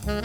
Hey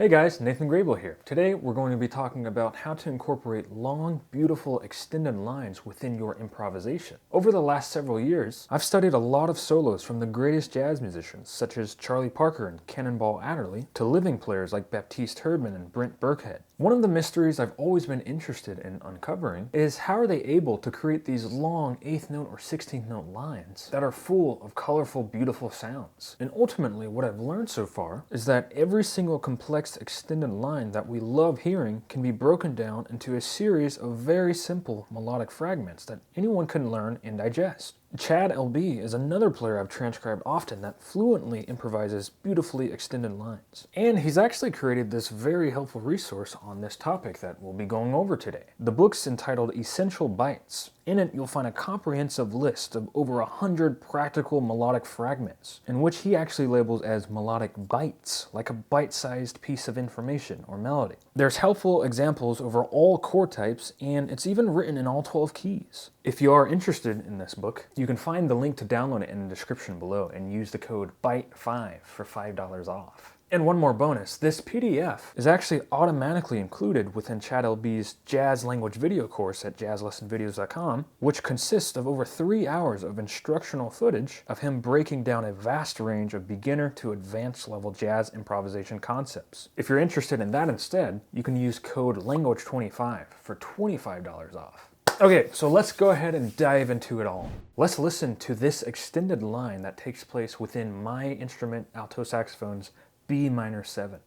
guys, Nathan Graybeal here. Today we're going to be talking about how to incorporate long, beautiful, extended lines within your improvisation. Over the last several years, I've studied a lot of solos from the greatest jazz musicians such as Charlie Parker and Cannonball Adderley to living players like Baptiste Herdman and Brent Burkhead. One of the mysteries I've always been interested in uncovering is how are they able to create these long 8th note or 16th note lines that are full of colorful, beautiful sounds. And ultimately what I've learned so far is that every single complex extended line that we love hearing can be broken down into a series of very simple melodic fragments that anyone can learn and digest. Chad LB is another player I've transcribed often that fluently improvises beautifully extended lines. And he's actually created this very helpful resource on this topic that we'll be going over today. The book's entitled Essential Bites. In it, you'll find a comprehensive list of over 100 practical melodic fragments, in which he actually labels as melodic bites, like a bite-sized piece of information or melody. There's helpful examples over all chord types, and it's even written in all 12 keys. If you are interested in this book, you can find the link to download it in the description below and use the code BITE5 for $5 off. And one more bonus, this PDF is actually automatically included within Chad LB's Jazz Language Video course at jazzlessonvideos.com, which consists of over 3 hours of instructional footage of him breaking down a vast range of beginner to advanced level jazz improvisation concepts. If you're interested in that instead, you can use code LANGUAGE25 for $25 off. Okay, so let's go ahead and dive into it all. Let's listen to this extended line that takes place within my instrument, alto saxophone's B minor 7.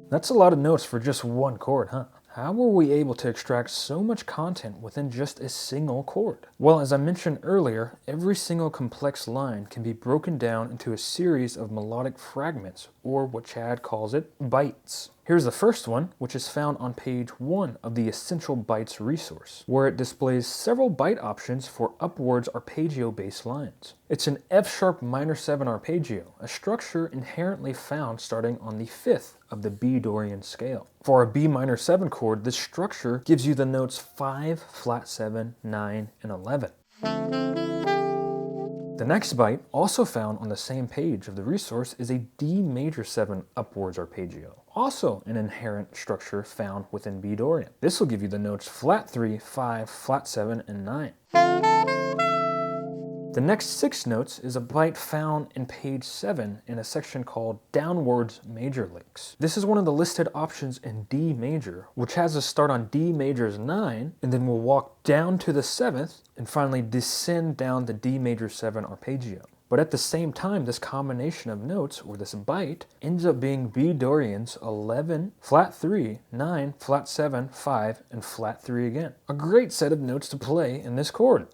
That's a lot of notes for just one chord, huh? How were we able to extract so much content within just a single chord? Well, as I mentioned earlier, every single complex line can be broken down into a series of melodic fragments, or what Chad calls it, bites. Here's the first one, which is found on page 1 of the Essential Bites resource, where it displays several bite options for upwards arpeggio-based lines. It's an F-sharp minor 7 arpeggio, a structure inherently found starting on the 5th of the B Dorian scale. For a B minor 7 chord, this structure gives you the notes 5, flat 7, 9, and 11. The next bite, also found on the same page of the resource, is a D major 7 upwards arpeggio, also an inherent structure found within B Dorian. This will give you the notes flat 3, 5, flat 7, and 9. The next 6 notes is a bite found in page 7 in a section called Downwards Major Licks. This is one of the listed options in D major, which has us start on D major's 9, and then we'll walk down to the 7th, and finally descend down the D major 7 arpeggio. But at the same time, this combination of notes, or this bite, ends up being B Dorian's 11, flat 3, 9, flat 7, 5, and flat 3 again. A great set of notes to play in this chord.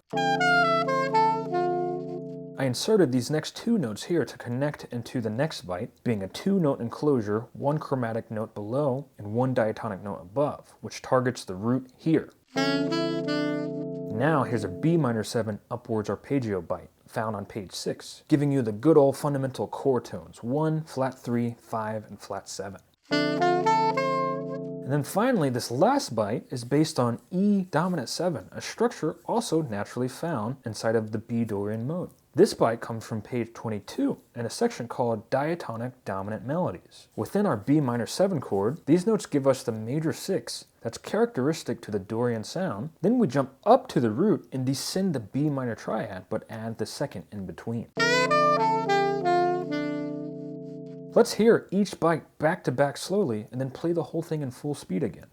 I inserted these next 2 notes here to connect into the next bite, being a 2-note enclosure, 1 chromatic note below, and 1 diatonic note above, which targets the root here. Now here's a B minor 7 upwards arpeggio bite, found on page 6, giving you the good old fundamental chord tones, 1, flat 3, 5, and flat 7. And then finally, this last bite is based on E dominant 7, a structure also naturally found inside of the B Dorian mode. This bite comes from page 22 in a section called Diatonic Dominant Melodies. Within our B minor 7 chord, these notes give us the major 6 that's characteristic to the Dorian sound. Then we jump up to the root and descend the B minor triad, but add the 2nd in between. Let's hear each bite back to back slowly and then play the whole thing in full speed again.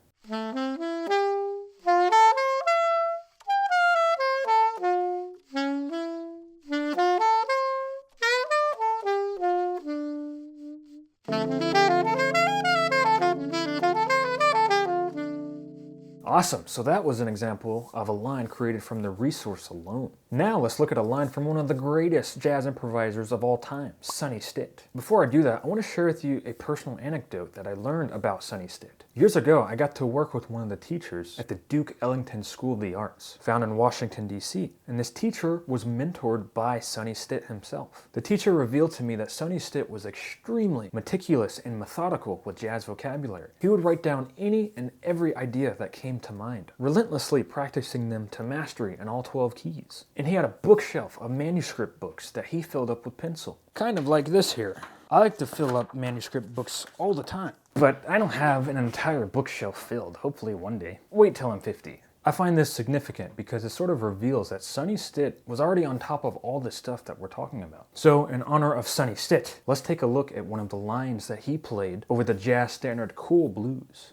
Awesome, so that was an example of a line created from the resource alone. Now let's look at a line from one of the greatest jazz improvisers of all time, Sonny Stitt. Before I do that, I want to share with you a personal anecdote that I learned about Sonny Stitt. Years ago, I got to work with one of the teachers at the Duke Ellington School of the Arts, found in Washington, D.C. And this teacher was mentored by Sonny Stitt himself. The teacher revealed to me that Sonny Stitt was extremely meticulous and methodical with jazz vocabulary. He would write down any and every idea that came to mind, relentlessly practicing them to mastery in all 12 keys. And he had a bookshelf of manuscript books that he filled up with pencil. Kind of like this here. I like to fill up manuscript books all the time. But I don't have an entire bookshelf filled, hopefully one day. Wait till I'm 50. I find this significant because it sort of reveals that Sonny Stitt was already on top of all this stuff that we're talking about. So in honor of Sonny Stitt, let's take a look at one of the lines that he played over the jazz standard Cool Blues.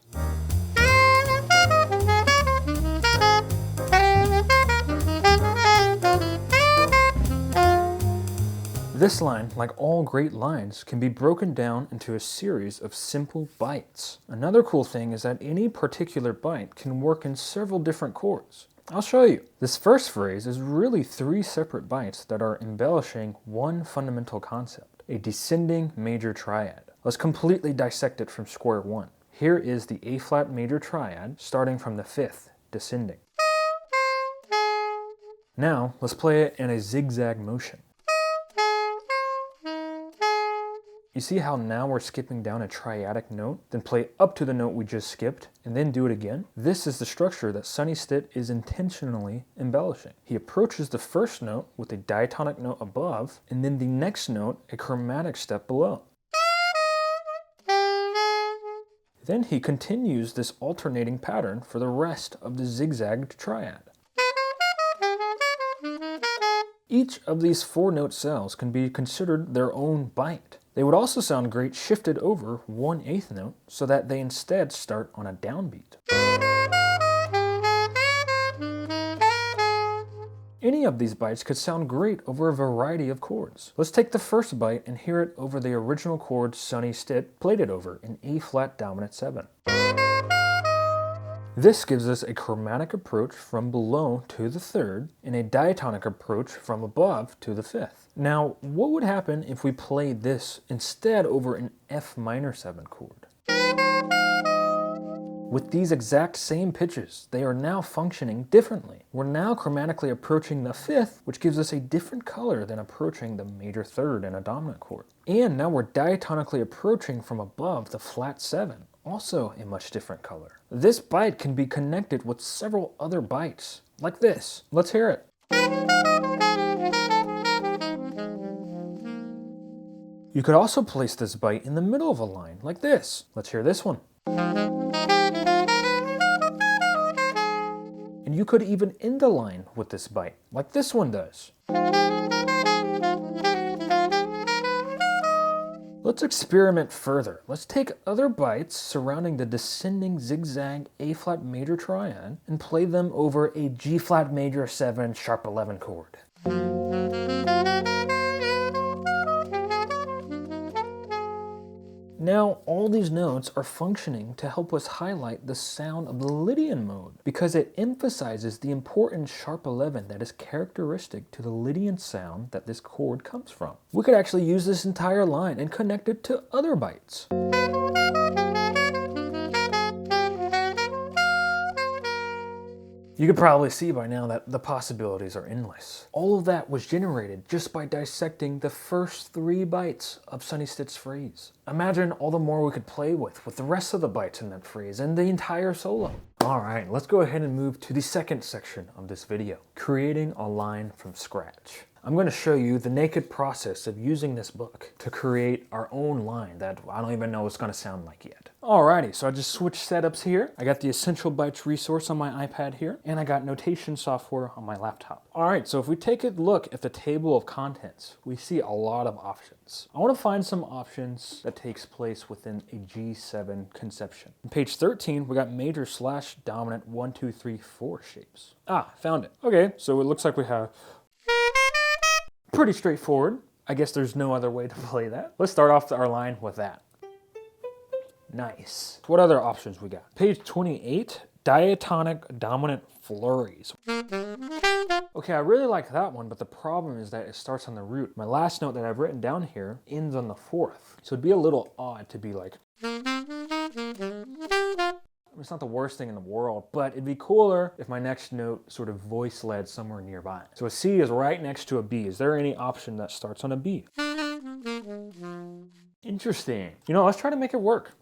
This line, like all great lines, can be broken down into a series of simple bites. Another cool thing is that any particular bite can work in several different chords. I'll show you. This first phrase is really 3 separate bites that are embellishing one fundamental concept, a descending major triad. Let's completely dissect it from square one. Here is the A-flat major triad starting from the 5th, descending. Now, let's play it in a zigzag motion. You see how now we're skipping down a triadic note, then play up to the note we just skipped, and then do it again? This is the structure that Sonny Stitt is intentionally embellishing. He approaches the first note with a diatonic note above, and then the next note a chromatic step below. Then he continues this alternating pattern for the rest of the zigzagged triad. Each of these 4 note cells can be considered their own bite. They would also sound great shifted over 1/8 note so that they instead start on a downbeat. Any of these bites could sound great over a variety of chords. Let's take the first bite and hear it over the original chord Sonny Stitt played it over in A-flat dominant 7. This gives us a chromatic approach from below to the 3rd and a diatonic approach from above to the 5th. Now, what would happen if we played this instead over an F minor 7 chord? With these exact same pitches, they are now functioning differently. We're now chromatically approaching the 5th, which gives us a different color than approaching the major 3rd in a dominant chord. And now we're diatonically approaching from above the flat 7. Also a much different color. This bite can be connected with several other bites, like this. Let's hear it. You could also place this bite in the middle of a line, like this. Let's hear this one. And you could even end the line with this bite, like this one does. Let's experiment further. Let's take other bites surrounding the descending zigzag A-flat major triad and play them over a G-flat major 7 sharp 11 chord. Now, all these notes are functioning to help us highlight the sound of the Lydian mode because it emphasizes the important sharp 11 that is characteristic to the Lydian sound that this chord comes from. We could actually use this entire line and connect it to other bites. You could probably see by now that the possibilities are endless. All of that was generated just by dissecting the first 3 bites of Sonny Stitt's phrase. Imagine all the more we could play with the rest of the bites in that phrase and the entire solo. Alright, let's go ahead and move to the second section of this video, creating a line from scratch. I'm going to show you the naked process of using this book to create our own line that I don't even know what it's going to sound like yet. Alrighty, so I just switched setups here. I got the Essential Bytes resource on my iPad here, and I got notation software on my laptop. Alright, so if we take a look at the table of contents, we see a lot of options. I want to find some options that takes place within a G7 conception. On page 13, we got major / dominant 1, 2, 3, 4 shapes. Ah, found it. Okay, so it looks like we have pretty straightforward. I guess there's no other way to play that. Let's start off our line with that. Nice. What other options we got? Page 28, diatonic dominant flurries. Okay, I really like that one, but the problem is that it starts on the root. My last note that I've written down here ends on the 4th. So it'd be a little odd to be like It's not the worst thing in the world, but it'd be cooler if my next note sort of voice led somewhere nearby. So a C is right next to a B. Is there any option that starts on a B? Interesting. You know, let's try to make it work.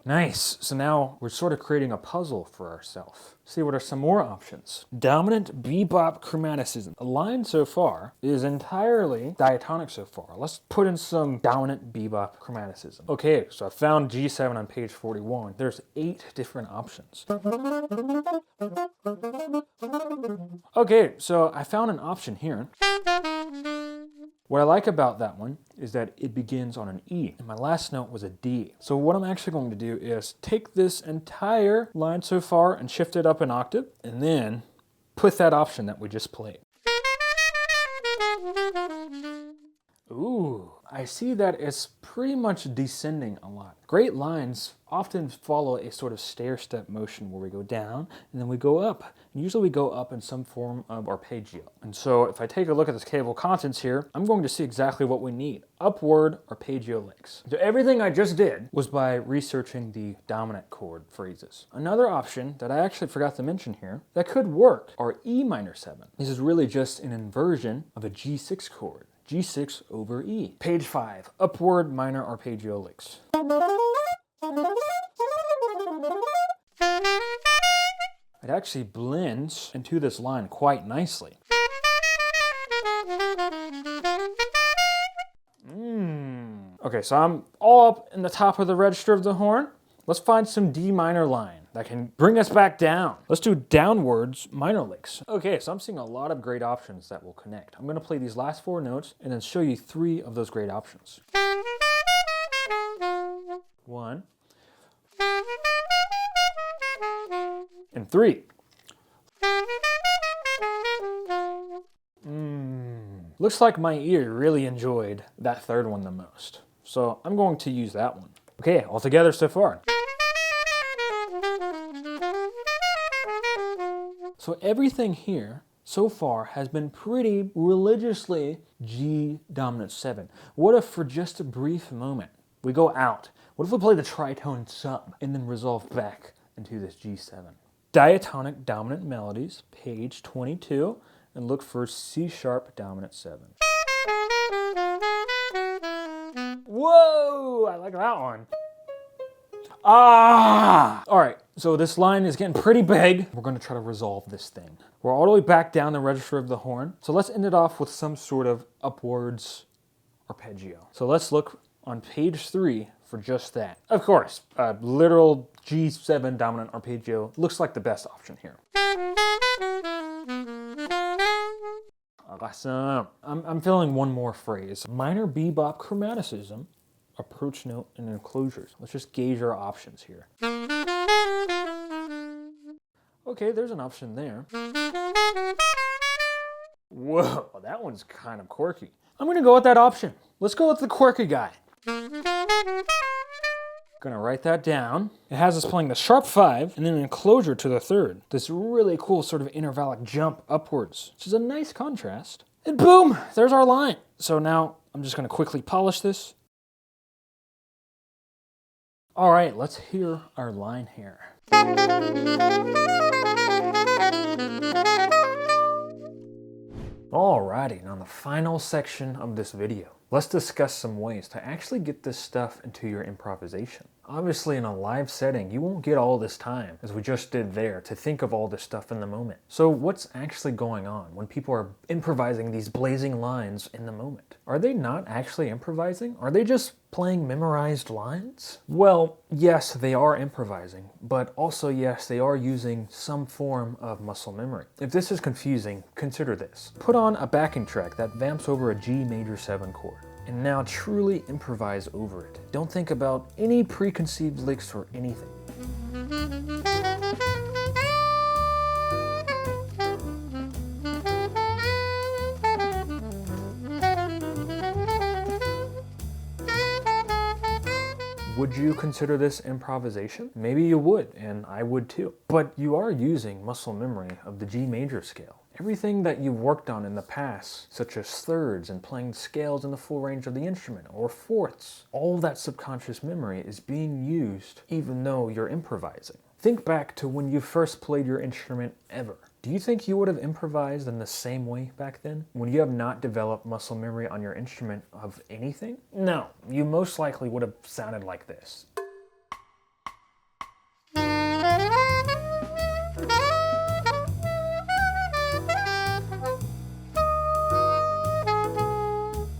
Nice. So now we're sort of creating a puzzle for ourselves. See, what are some more options? Dominant bebop chromaticism. The line so far is entirely diatonic so far. Let's put in some dominant bebop chromaticism. Okay, so I found G7 on page 41. There's 8 different options. Okay, so I found an option here. What I like about that one is that it begins on an E, and my last note was a D. So what I'm actually going to do is take this entire line so far and shift it up an octave, and then put that option that we just played. Ooh, I see that it's pretty much descending a lot. Great lines often follow a sort of stair-step motion where we go down and then we go up. And usually we go up in some form of arpeggio. And so if I take a look at this table of contents here, I'm going to see exactly what we need. Upward arpeggio licks. So everything I just did was by researching the dominant chord phrases. Another option that I actually forgot to mention here that could work are E minor 7. This is really just an inversion of a G6 chord. G6 over E. Page 5, upward minor arpeggio licks. It actually blends into this line quite nicely. Okay, so I'm all up in the top of the register of the horn. Let's find some D minor line that can bring us back down. Let's do downwards minor licks. Okay, so I'm seeing a lot of great options that will connect. I'm gonna play these last 4 notes and then show you 3 of those great options. 1 and 3. Looks like my ear really enjoyed that third one the most. So I'm going to use that one. Okay, all together so far. So everything here so far has been pretty religiously G dominant 7. What if for just a brief moment we go out? What if we play the tritone sub and then resolve back into this G7? Diatonic dominant melodies, page 22, and look for C sharp dominant 7. Whoa, I like that one. Ah! All right, so this line is getting pretty big. We're gonna try to resolve this thing. We're all the way back down the register of the horn. So let's end it off with some sort of upwards arpeggio. So let's look on page 3 for just that. Of course, a literal G7 dominant arpeggio looks like the best option here. Awesome. I'm feeling one more phrase. Minor bebop chromaticism, approach note, and enclosures. Let's just gauge our options here. Okay, there's an option there. Whoa, that one's kind of quirky. I'm gonna go with that option. Let's go with the quirky guy. Gonna write that down. It has us playing the sharp 5 and then an enclosure to the 3rd. This really cool sort of intervallic jump upwards, which is a nice contrast. And boom, there's our line. So now I'm just gonna quickly polish this. All right, let's hear our line here. Alrighty, now the final section of this video. Let's discuss some ways to actually get this stuff into your improvisation. Obviously in a live setting, you won't get all this time, as we just did there, to think of all this stuff in the moment. So what's actually going on when people are improvising these blazing lines in the moment? Are they not actually improvising? Are they just playing memorized lines? Well, yes, they are improvising, but also yes, they are using some form of muscle memory. If this is confusing, consider this. Put on a backing track that vamps over a G major 7 chord, and now truly improvise over it. Don't think about any preconceived licks or anything. Would you consider this improvisation? Maybe you would, and I would too. But you are using muscle memory of the G major scale. Everything that you've worked on in the past, such as thirds and playing scales in the full range of the instrument, or fourths, all that subconscious memory is being used even though you're improvising. Think back to when you first played your instrument ever. Do you think you would have improvised in the same way back then, when you have not developed muscle memory on your instrument of anything? No, you most likely would have sounded like this.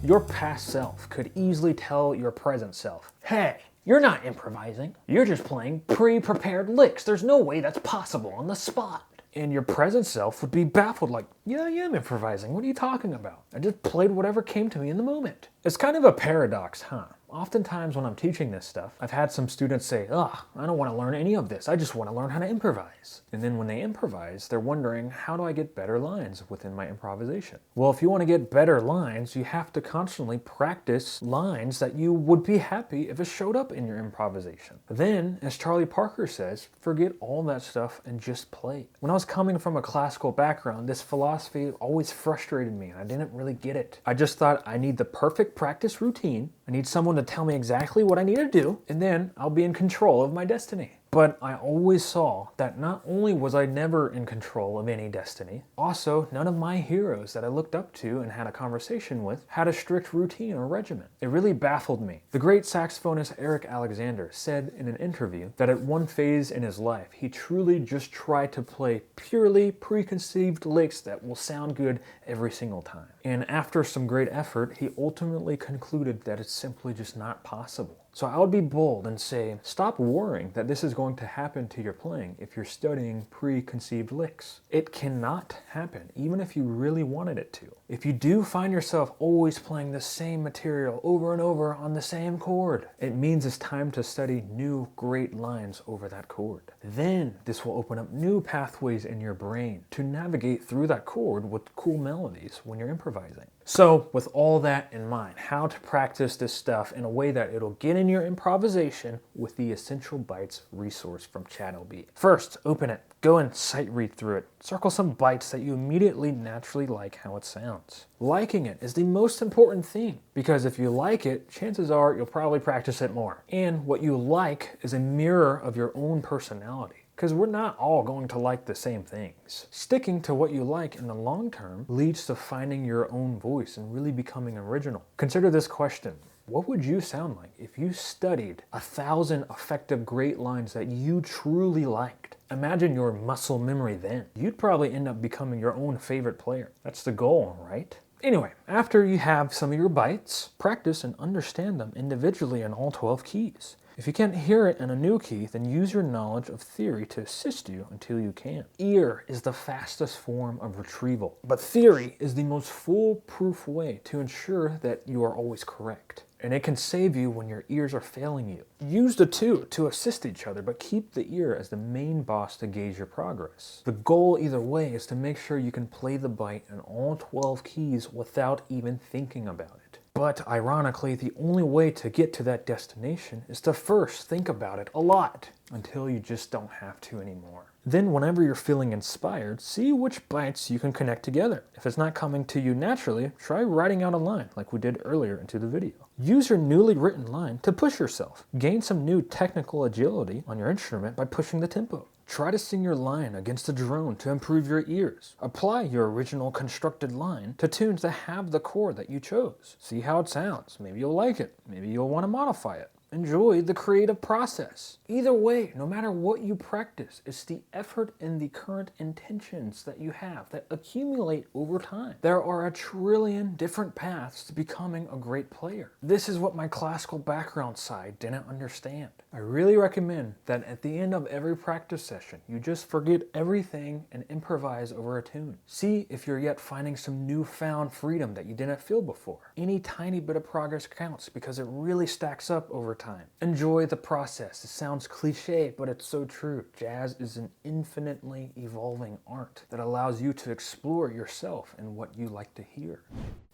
Your past self could easily tell your present self, hey, you're not improvising. You're just playing pre-prepared licks. There's no way that's possible on the spot. And your present self would be baffled like, yeah, I am improvising. What are you talking about? I just played whatever came to me in the moment. It's kind of a paradox, huh? Oftentimes when I'm teaching this stuff, I've had some students say, ugh, I don't want to learn any of this. I just want to learn how to improvise. And then when they improvise, they're wondering, how do I get better lines within my improvisation? Well, if you want to get better lines, you have to constantly practice lines that you would be happy if it showed up in your improvisation. Then, as Charlie Parker says, forget all that stuff and just play. When I was coming from a classical background, this philosophy always frustrated me and I didn't really get it. I just thought I need the perfect practice routine. I need someone to tell me exactly what I need to do, and then I'll be in control of my destiny. But I always saw that not only was I never in control of any destiny, also none of my heroes that I looked up to and had a conversation with had a strict routine or regimen. It really baffled me. The great saxophonist Eric Alexander said in an interview that at one phase in his life, he truly just tried to play purely preconceived licks that will sound good every single time. And after some great effort, he ultimately concluded that it's simply just not possible. So I would be bold and say, stop worrying that this is going to happen to your playing if you're studying preconceived licks. It cannot happen, even if you really wanted it to. If you do find yourself always playing the same material over and over on the same chord, it means it's time to study new great lines over that chord. Then this will open up new pathways in your brain to navigate through that chord with cool melodies when you're improvising. So with all that in mind, how to practice this stuff in a way that it'll get in your improvisation with the Essential Bites resource from ChatLB. First, open it. Go and sight read through it. Circle some bites that you immediately naturally like how it sounds. Liking it is the most important thing, because if you like it, chances are you'll probably practice it more. And what you like is a mirror of your own personality, because we're not all going to like the same things. Sticking to what you like in the long term leads to finding your own voice and really becoming original. Consider this question. What would you sound like if you studied 1,000 effective great lines that you truly liked? Imagine your muscle memory then. You'd probably end up becoming your own favorite player. That's the goal, right? Anyway, after you have some of your bites, practice and understand them individually in all 12 keys. If you can't hear it in a new key, then use your knowledge of theory to assist you until you can. Ear is the fastest form of retrieval, but theory is the most foolproof way to ensure that you are always correct. And it can save you when your ears are failing you. Use the two to assist each other, but keep the ear as the main boss to gauge your progress. The goal either way is to make sure you can play the bite in all 12 keys without even thinking about it. But ironically, the only way to get to that destination is to first think about it a lot, until you just don't have to anymore. Then whenever you're feeling inspired, see which bites you can connect together. If it's not coming to you naturally, try writing out a line like we did earlier into the video. Use your newly written line to push yourself. Gain some new technical agility on your instrument by pushing the tempo. Try to sing your line against a drone to improve your ears. Apply your original constructed line to tunes that have the chord that you chose. See how it sounds. Maybe you'll like it. Maybe you'll want to modify it. Enjoy the creative process. Either way, no matter what you practice, it's the effort and the current intentions that you have that accumulate over time. There are a trillion different paths to becoming a great player. This is what my classical background side didn't understand. I really recommend that at the end of every practice session, you just forget everything and improvise over a tune. See if you're yet finding some newfound freedom that you didn't feel before. Any tiny bit of progress counts because it really stacks up over time. Enjoy the process. It sounds cliche, but it's so true. Jazz is an infinitely evolving art that allows you to explore yourself and what you like to hear.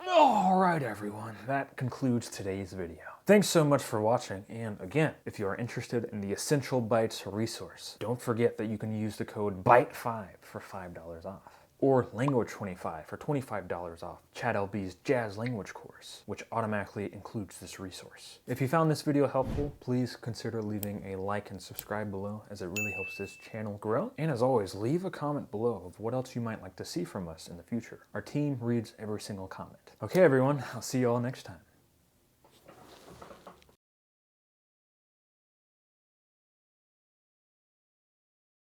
Alright everyone, that concludes today's video. Thanks so much for watching, and again, if you are interested in the Essential Bites resource, don't forget that you can use the code BITE5 for $5 off. Or Language 25 for $25 off Chad LB's Jazz Language course, which automatically includes this resource. If you found this video helpful, please consider leaving a like and subscribe below, as it really helps this channel grow. And as always, leave a comment below of what else you might like to see from us in the future. Our team reads every single comment. Okay everyone, I'll see you all next time.